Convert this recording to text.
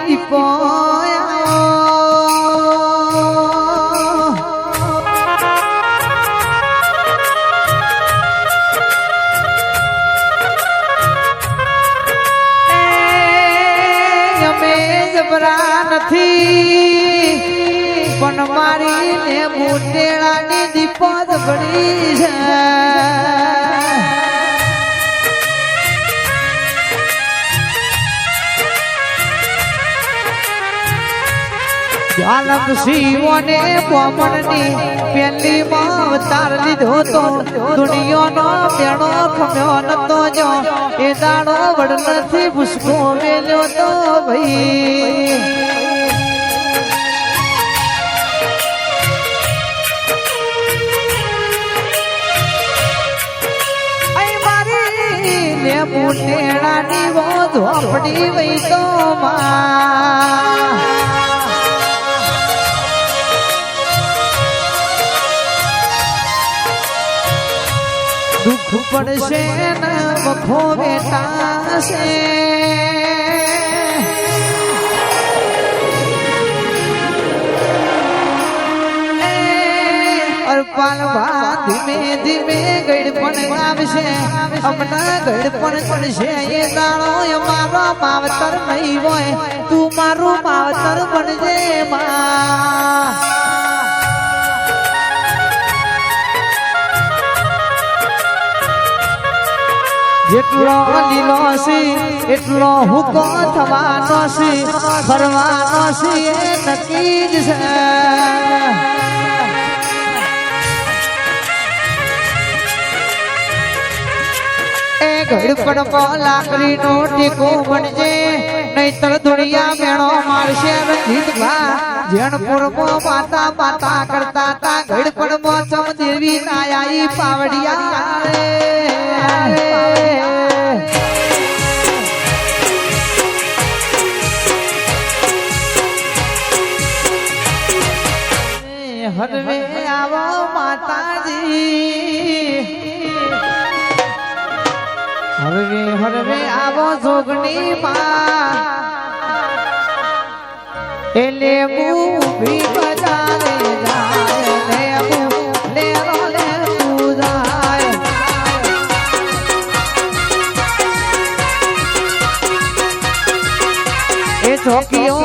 દીપો નથી પણ મારી ને મોટેળાની દીપો ભળી છે આનંદ શિવને કોમણની પેલી માં અવતાર લીધો તો દુનિયાનો બેણો ખમ્યો નતો જો એ દાડો વડ નથી પુષ્પો મેલ્યો તો ભાઈ મોટેડાની વો ઝોપડી વઈ તો દુઃખ પડશે ને વખો વેટાશે પાલવા ધીમે ધીમે ગડપણ આવશે હમણાં ગડપણ પડશે એ દાડો અમારો માવતર નહીં હોય તું મારું માવતર બનજે માં જેટલો લીલો સી એટલો હુકો થવાનો સી ફરવાનો સી એ નક્કી જ છે ગડપણ લાકડી નો ટેકો બનજે નહીતર દુનિયા મેળો મારશે રંજીતભા જણપુર માતા માતા કરતા તા ગડપણ મોસમ દેવી નાયાઈ પાવડિયા હરવે આવો માતાજી હરવે હરવે આવો જોગણી માં એટલે મૂવી બજારે જાય ને રોલે જાય એ ચોકીઓ